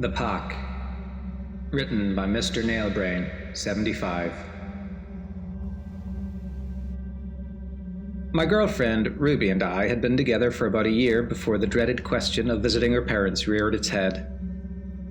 The Pack. Written by Mr. Nailbrain, 75. My girlfriend, Ruby, and I had been together for about a year before the dreaded question of visiting her parents reared its head.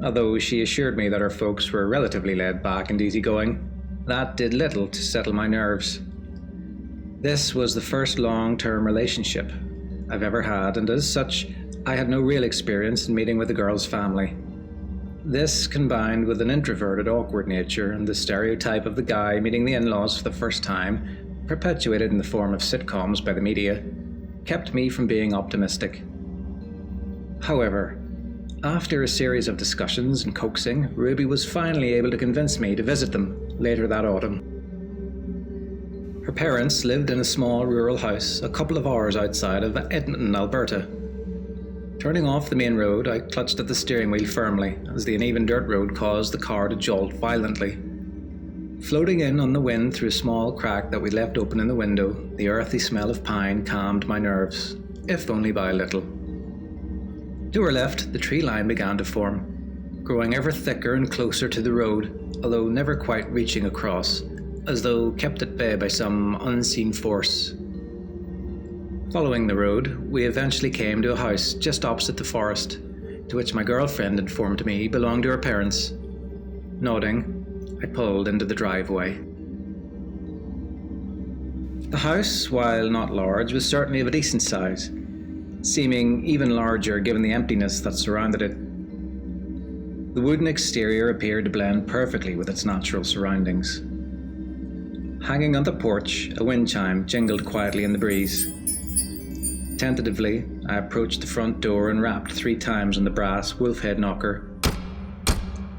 Although she assured me that her folks were relatively laid back and easygoing, that did little to settle my nerves. This was the first long-term relationship I've ever had, and as such, I had no real experience in meeting with the girl's family. This, combined with an introverted, awkward nature and the stereotype of the guy meeting the in-laws for the first time, perpetuated in the form of sitcoms by the media, kept me from being optimistic. However, after a series of discussions and coaxing, Ruby was finally able to convince me to visit them later that autumn. Her parents lived in a small rural house a couple of hours outside of Edmonton, Alberta. Turning off the main road, I clutched at the steering wheel firmly as the uneven dirt road caused the car to jolt violently. Floating in on the wind through a small crack that we left open in the window, the earthy smell of pine calmed my nerves, if only by a little. To her left, the tree line began to form, growing ever thicker and closer to the road, although never quite reaching across, as though kept at bay by some unseen force. Following the road, we eventually came to a house just opposite the forest, to which my girlfriend informed me belonged to her parents. Nodding, I pulled into the driveway. The house, while not large, was certainly of a decent size, seeming even larger given the emptiness that surrounded it. The wooden exterior appeared to blend perfectly with its natural surroundings. Hanging on the porch, a wind chime jingled quietly in the breeze. Tentatively, I approached the front door and rapped 3 times on the brass wolf-head knocker.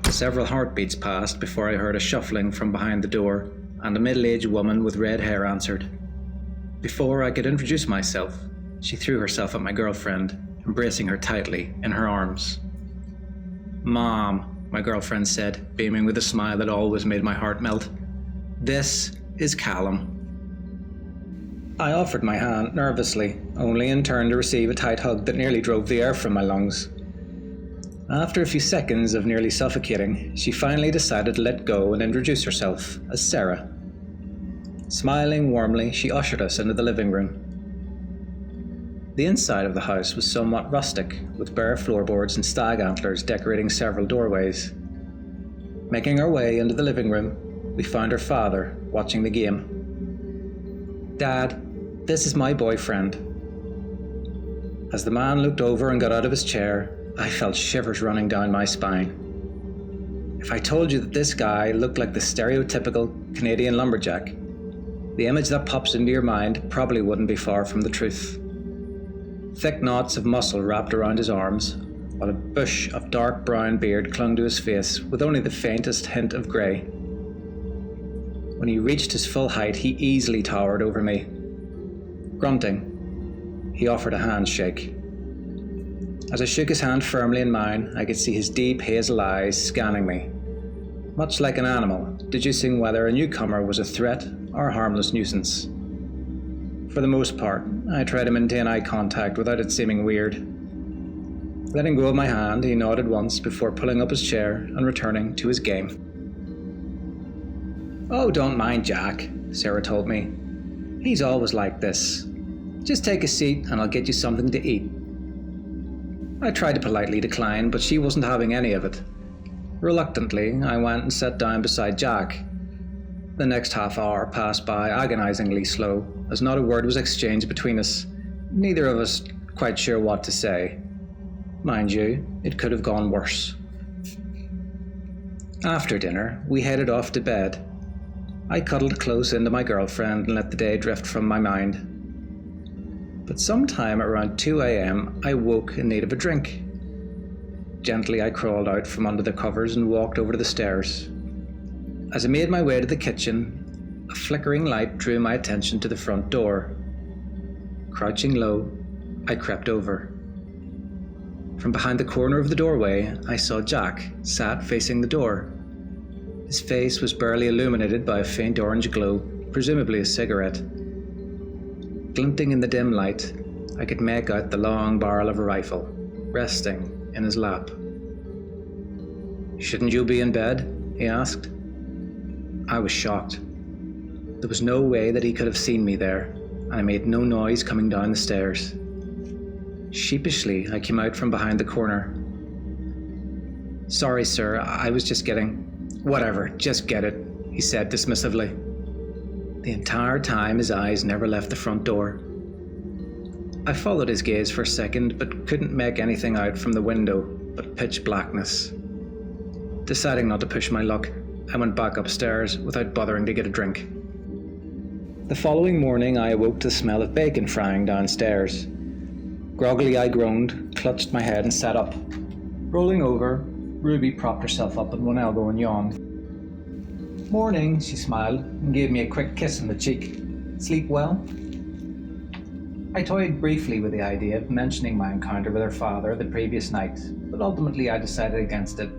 Several heartbeats passed before I heard a shuffling from behind the door, and a middle-aged woman with red hair answered. Before I could introduce myself, she threw herself at my girlfriend, embracing her tightly in her arms. "Mom," my girlfriend said, beaming with a smile that always made my heart melt. "This is Callum." I offered my hand nervously, only in turn to receive a tight hug that nearly drove the air from my lungs. After a few seconds of nearly suffocating, she finally decided to let go and introduce herself as Sarah. Smiling warmly, she ushered us into the living room. The inside of the house was somewhat rustic, with bare floorboards and stag antlers decorating several doorways. Making our way into the living room, we found her father watching the game. "Dad, this is my boyfriend." As the man looked over and got out of his chair, I felt shivers running down my spine. If I told you that this guy looked like the stereotypical Canadian lumberjack, the image that pops into your mind probably wouldn't be far from the truth. Thick knots of muscle wrapped around his arms, while a bush of dark brown beard clung to his face with only the faintest hint of grey. When he reached his full height, he easily towered over me. Grunting, he offered a handshake. As I shook his hand firmly in mine, I could see his deep hazel eyes scanning me, much like an animal, deducing whether a newcomer was a threat or a harmless nuisance. For the most part, I tried to maintain eye contact without it seeming weird. Letting go of my hand, he nodded once before pulling up his chair and returning to his game. "Oh, don't mind Jack," Sarah told me. "He's always like this. Just take a seat and I'll get you something to eat." I tried to politely decline, but she wasn't having any of it. Reluctantly, I went and sat down beside Jack. The next half hour passed by agonizingly slow, as not a word was exchanged between us, neither of us quite sure what to say. Mind you, it could have gone worse. After dinner, we headed off to bed. I cuddled close into my girlfriend and let the day drift from my mind. But sometime around 2 a.m, I woke in need of a drink. Gently I crawled out from under the covers and walked over to the stairs. As I made my way to the kitchen, a flickering light drew my attention to the front door. Crouching low, I crept over. From behind the corner of the doorway, I saw Jack sat facing the door. His face was barely illuminated by a faint orange glow, presumably a cigarette. Glinting in the dim light, I could make out the long barrel of a rifle, resting in his lap. "Shouldn't you be in bed?" he asked. I was shocked. There was no way that he could have seen me there, and I made no noise coming down the stairs. Sheepishly, I came out from behind the corner. "Sorry, sir, I was just getting..." "Whatever, just get it," he said dismissively. The entire time his eyes never left the front door. I followed his gaze for a second, but couldn't make anything out from the window but pitch blackness. Deciding not to push my luck, I went back upstairs without bothering to get a drink. The following morning I awoke to the smell of bacon frying downstairs. Groggily I groaned, clutched my head and sat up. Rolling over, Ruby propped herself up on one elbow and yawned. "Morning," she smiled and gave me a quick kiss on the cheek. "Sleep well?" I toyed briefly with the idea of mentioning my encounter with her father the previous night, but ultimately I decided against it.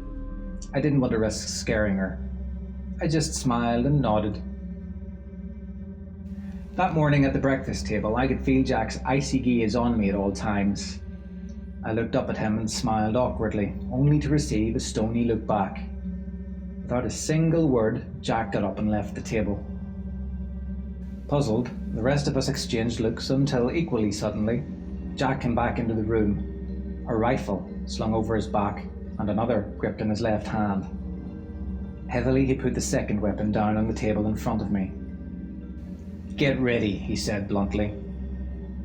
I didn't want to risk scaring her. I just smiled and nodded. That morning at the breakfast table, I could feel Jack's icy gaze on me at all times. I looked up at him and smiled awkwardly, only to receive a stony look back. Without a single word, Jack got up and left the table. Puzzled, the rest of us exchanged looks until, equally suddenly, Jack came back into the room, a rifle slung over his back and another gripped in his left hand. Heavily, he put the second weapon down on the table in front of me. "Get ready," he said bluntly.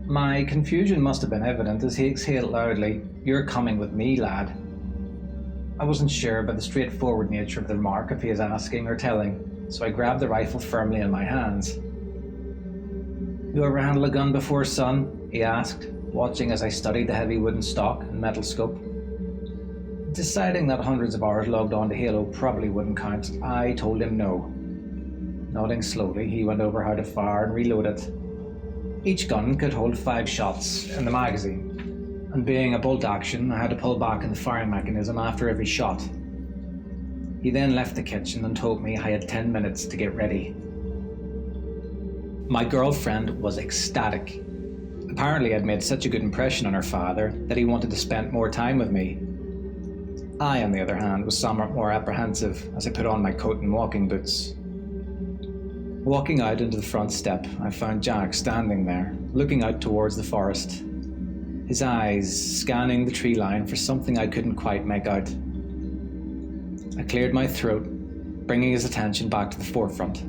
My confusion must have been evident as he exhaled loudly. "You're coming with me, lad." I wasn't sure by the straightforward nature of the remark if he was asking or telling, so I grabbed the rifle firmly in my hands. "You ever handle a gun before, son?" he asked, watching as I studied the heavy wooden stock and metal scope. Deciding that hundreds of hours logged on to Halo probably wouldn't count, I told him no. Nodding slowly, he went over how to fire and reload it. Each gun could hold 5 shots in the magazine, and being a bolt action, I had to pull back on the firing mechanism after every shot. He then left the kitchen and told me I had 10 minutes to get ready. My girlfriend was ecstatic. Apparently I'd made such a good impression on her father that he wanted to spend more time with me. I, on the other hand, was somewhat more apprehensive as I put on my coat and walking boots. Walking out into the front step, I found Jack standing there, looking out towards the forest, his eyes scanning the tree line for something I couldn't quite make out. I cleared my throat, bringing his attention back to the forefront.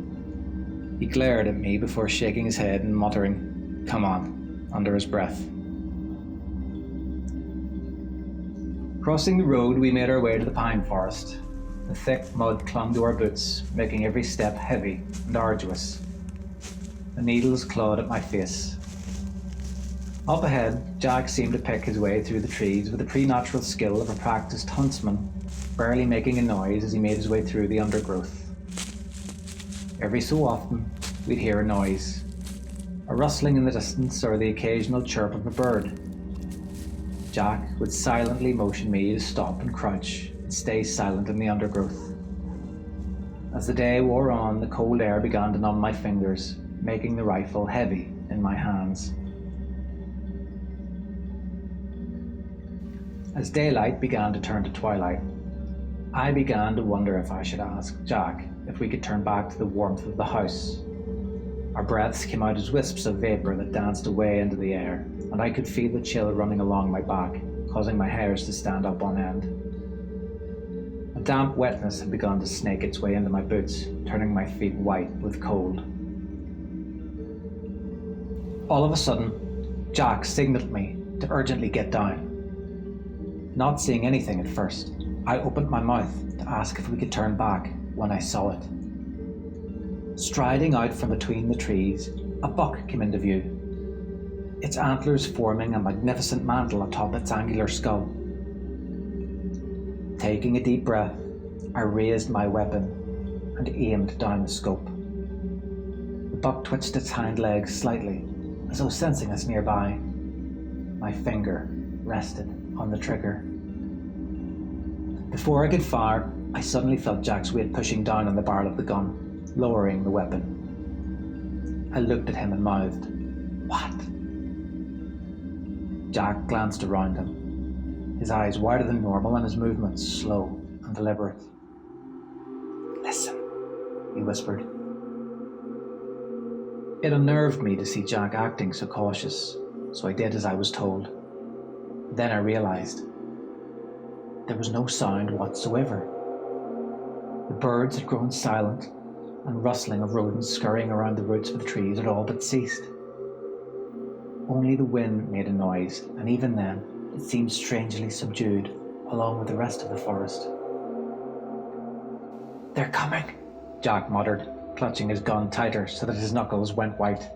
He glared at me before shaking his head and muttering, "Come on," under his breath. Crossing the road, we made our way to the pine forest. The thick mud clung to our boots, making every step heavy and arduous. The needles clawed at my face. Up ahead, Jack seemed to pick his way through the trees with the preternatural skill of a practiced huntsman, barely making a noise as he made his way through the undergrowth. Every so often, we'd hear a noise, a rustling in the distance or the occasional chirp of a bird. Jack would silently motion me to stop and crouch and stay silent in the undergrowth. As the day wore on, the cold air began to numb my fingers, making the rifle heavy in my hands. As daylight began to turn to twilight, I began to wonder if I should ask Jack if we could turn back to the warmth of the house. Our breaths came out as wisps of vapor that danced away into the air, and I could feel the chill running along my back, causing my hairs to stand up on end. A damp wetness had begun to snake its way into my boots, turning my feet white with cold. All of a sudden, Jack signaled me to urgently get down. Not seeing anything at first, I opened my mouth to ask if we could turn back when I saw it. Striding out from between the trees, a buck came into view, its antlers forming a magnificent mantle atop its angular skull. Taking a deep breath, I raised my weapon and aimed down the scope. The buck twitched its hind legs slightly, as though sensing us nearby. My finger rested on the trigger. Before I could fire, I suddenly felt Jack's weight pushing down on the barrel of the gun, lowering the weapon. I looked at him and mouthed, "What?" Jack glanced around him, his eyes wider than normal and his movements slow and and deliberate. "Listen," he whispered. It unnerved me to see Jack acting so cautious, so I did as I was told. Then I realised there was no sound whatsoever. The birds had grown silent, and rustling of rodents scurrying around the roots of the trees had all but ceased. Only the wind made a noise, and even then it seemed strangely subdued, along with the rest of the forest. "They're coming," Jack muttered, clutching his gun tighter so that his knuckles went white.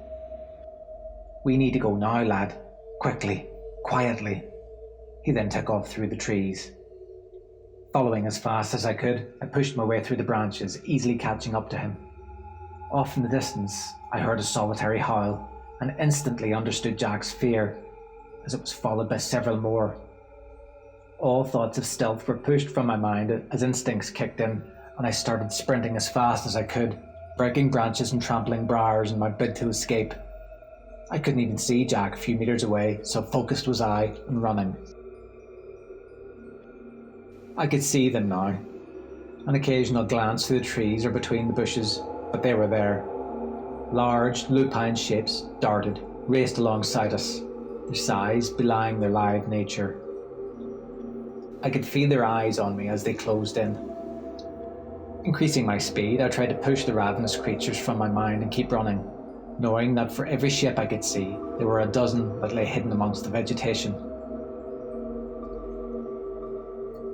"We need to go now, lad. Quickly, quietly." He then took off through the trees. Following as fast as I could, I pushed my way through the branches, easily catching up to him. Off in the distance, I heard a solitary howl, and instantly understood Jack's fear, as it was followed by several more. All thoughts of stealth were pushed from my mind as instincts kicked in, and I started sprinting as fast as I could, breaking branches and trampling briars in my bid to escape. I couldn't even see Jack a few meters away, so focused was I on running. I could see them now. An occasional glance through the trees or between the bushes, but they were there. Large, lupine shapes darted, raced alongside us, their size belying their lithe nature. I could feel their eyes on me as they closed in. Increasing my speed, I tried to push the ravenous creatures from my mind and keep running, knowing that for every shape I could see, there were a dozen that lay hidden amongst the vegetation.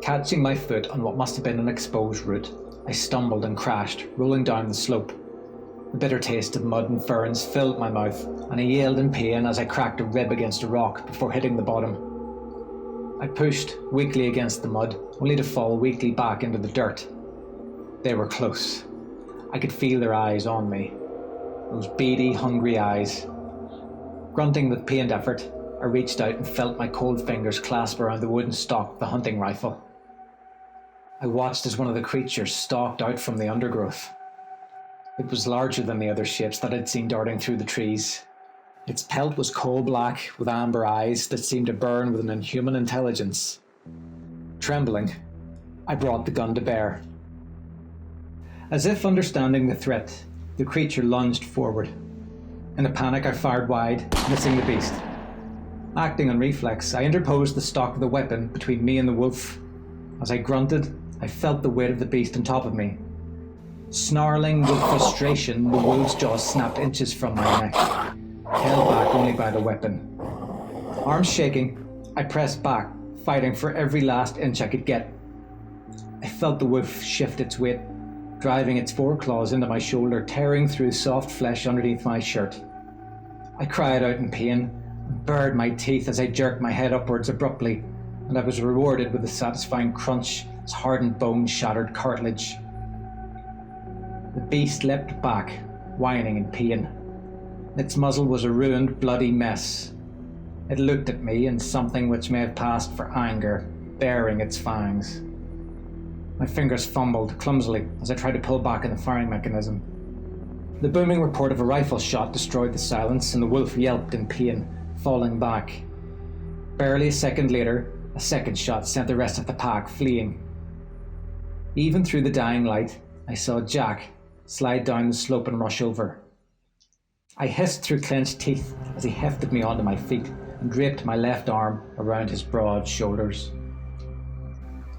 Catching my foot on what must have been an exposed root, I stumbled and crashed, rolling down the slope. The bitter taste of mud and ferns filled my mouth, and I yelled in pain as I cracked a rib against a rock before hitting the bottom. I pushed weakly against the mud, only to fall weakly back into the dirt. They were close. I could feel their eyes on me. Those beady, hungry eyes. Grunting with pained effort, I reached out and felt my cold fingers clasp around the wooden stock of the hunting rifle. I watched as one of the creatures stalked out from the undergrowth. It was larger than the other shapes that I'd seen darting through the trees. Its pelt was coal-black, with amber eyes that seemed to burn with an inhuman intelligence. Trembling, I brought the gun to bear. As if understanding the threat, the creature lunged forward. In a panic, I fired wide, missing the beast. Acting on reflex, I interposed the stock of the weapon between me and the wolf. As I grunted, I felt the weight of the beast on top of me. Snarling with frustration, the wolf's jaws snapped inches from my neck, held back only by the weapon. Arms shaking, I pressed back, fighting for every last inch I could get. I felt the wolf shift its weight, driving its foreclaws into my shoulder, tearing through soft flesh underneath my shirt. I cried out in pain and bared my teeth as I jerked my head upwards abruptly, and I was rewarded with a satisfying crunch as hardened bone shattered cartilage. The beast leapt back, whining in pain. Its muzzle was a ruined, bloody mess. It looked at me in something which may have passed for anger, baring its fangs. My fingers fumbled clumsily as I tried to pull back on the firing mechanism. The booming report of a rifle shot destroyed the silence, and the wolf yelped in pain, falling back. Barely a second later, a second shot sent the rest of the pack fleeing. Even through the dying light, I saw Jack slide down the slope and rush over. I hissed through clenched teeth as he hefted me onto my feet and draped my left arm around his broad shoulders.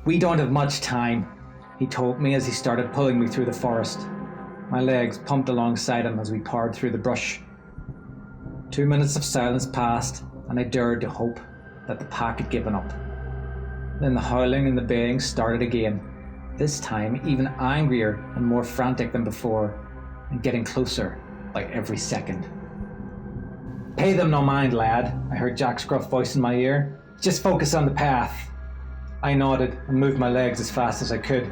"We don't have much time," he told me as he started pulling me through the forest. My legs pumped alongside him as we powered through the brush. 2 minutes of silence passed, and I dared to hope that the pack had given up. Then the howling and the baying started again, this time even angrier and more frantic than before, and getting closer by every second. "Pay them no mind, lad," I heard Jack's gruff voice in my ear. "Just focus on the path." I nodded and moved my legs as fast as I could,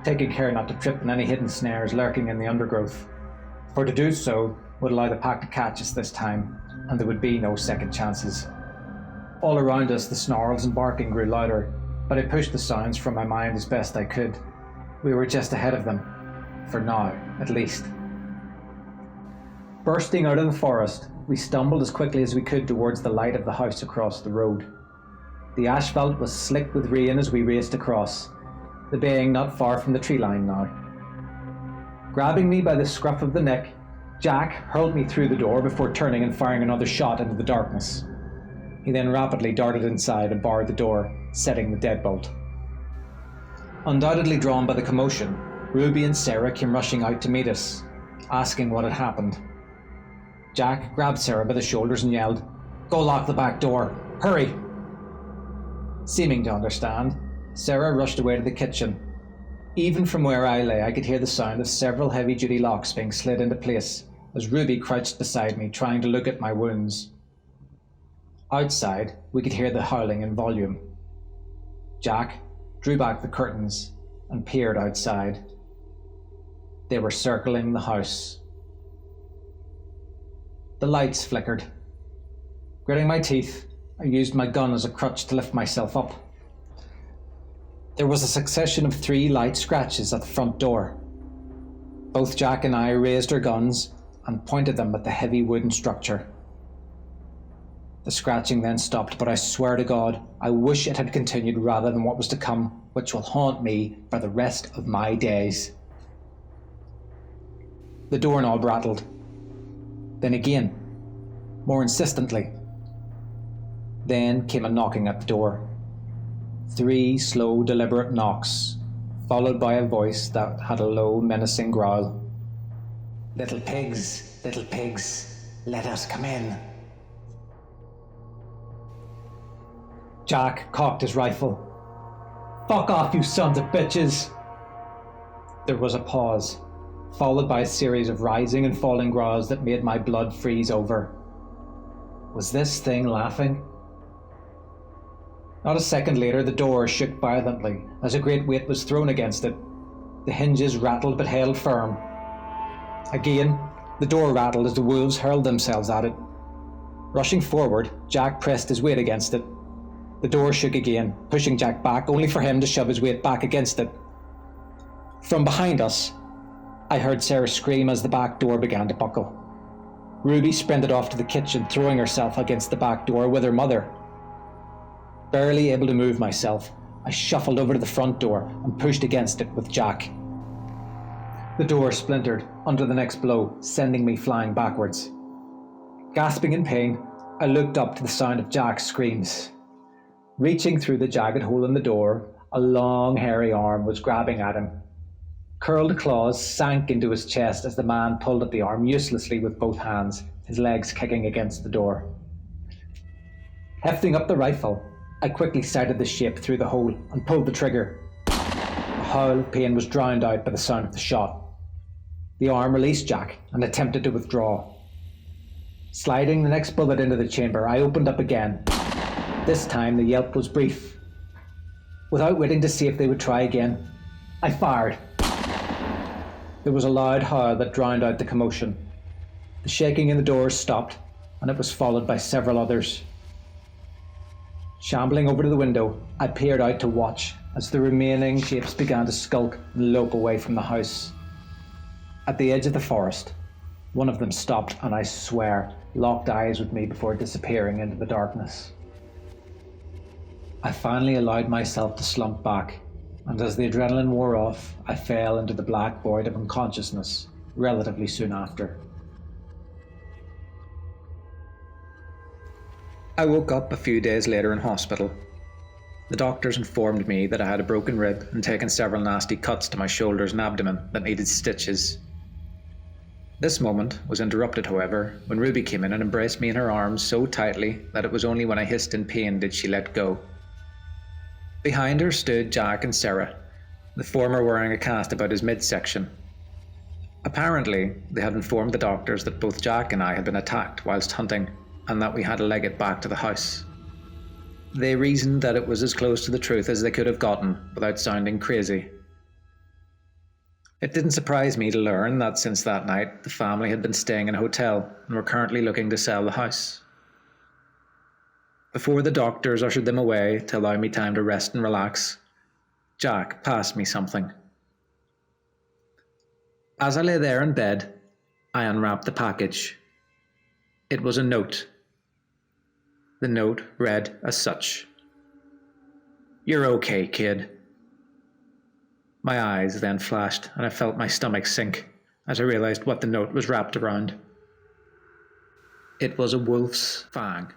taking care not to trip on any hidden snares lurking in the undergrowth, for to do so would allow the pack to catch us this time, and there would be no second chances. All around us the snarls and barking grew louder, but I pushed the sounds from my mind as best I could. We were just ahead of them, for now at least. Bursting out of the forest, we stumbled as quickly as we could towards the light of the house across the road. The asphalt was slick with rain as we raced across, the baying not far from the tree line now. Grabbing me by the scruff of the neck, Jack hurled me through the door before turning and firing another shot into the darkness. He then rapidly darted inside and barred the door, setting the deadbolt. Undoubtedly drawn by the commotion, Ruby and Sarah came rushing out to meet us, asking what had happened. Jack grabbed Sarah by the shoulders and yelled, "Go lock the back door! Hurry!" Seeming to understand, Sarah rushed away to the kitchen. Even from where I lay, I could hear the sound of several heavy-duty locks being slid into place as Ruby crouched beside me, trying to look at my wounds. Outside, we could hear the howling in volume. Jack drew back the curtains and peered outside. They were circling the house. The lights flickered. Gritting my teeth, I used my gun as a crutch to lift myself up. There was a succession of 3 light scratches at the front door. Both Jack and I raised our guns and pointed them at the heavy wooden structure. The scratching then stopped, but I swear to God, I wish it had continued rather than what was to come, which will haunt me for the rest of my days. The doorknob rattled. Then again, more insistently. Then came a knocking at the door. 3 slow, deliberate knocks, followed by a voice that had a low, menacing growl. Little pigs, let us come in." Jack cocked his rifle. "Fuck off, you sons of bitches!" There was a pause, followed by a series of rising and falling growls that made my blood freeze over. Was this thing laughing? Not a second later, the door shook violently as a great weight was thrown against it. The hinges rattled but held firm. Again, the door rattled as the wolves hurled themselves at it. Rushing forward, Jack pressed his weight against it. The door shook again, pushing Jack back, only for him to shove his weight back against it. From behind us, I heard Sarah scream as the back door began to buckle. Ruby sprinted off to the kitchen, throwing herself against the back door with her mother. Barely able to move myself, I shuffled over to the front door and pushed against it with Jack. The door splintered under the next blow, sending me flying backwards. Gasping in pain, I looked up to the sound of Jack's screams. Reaching through the jagged hole in the door, a long, hairy arm was grabbing at him. Curled claws sank into his chest as the man pulled at the arm uselessly with both hands, his legs kicking against the door. Hefting up the rifle, I quickly sighted the shape through the hole and pulled the trigger. A howl of pain was drowned out by the sound of the shot. The arm released Jack and attempted to withdraw. Sliding the next bullet into the chamber, I opened up again. This time the yelp was brief. Without waiting to see if they would try again, I fired. There was a loud howl that drowned out the commotion. The shaking in the doors stopped, and it was followed by several others. Shambling over to the window, I peered out to watch as the remaining shapes began to skulk and lope away from the house. At the edge of the forest, one of them stopped and, I swear, locked eyes with me before disappearing into the darkness. I finally allowed myself to slump back, and as the adrenaline wore off, I fell into the black void of unconsciousness relatively soon after. I woke up a few days later in hospital. The doctors informed me that I had a broken rib and taken several nasty cuts to my shoulders and abdomen that needed stitches. This moment was interrupted, however, when Ruby came in and embraced me in her arms so tightly that it was only when I hissed in pain did she let go. Behind her stood Jack and Sarah, the former wearing a cast about his midsection. Apparently, they had informed the doctors that both Jack and I had been attacked whilst hunting, and that we had to leg it back to the house. They reasoned that it was as close to the truth as they could have gotten without sounding crazy. It didn't surprise me to learn that since that night, the family had been staying in a hotel and were currently looking to sell the house. Before the doctors ushered them away to allow me time to rest and relax, Jack passed me something. As I lay there in bed, I unwrapped the package. It was a note. The note read as such: "You're okay, kid. My eyes then flashed, and I felt my stomach sink as I realized what the note was wrapped around. It was a wolf's fang.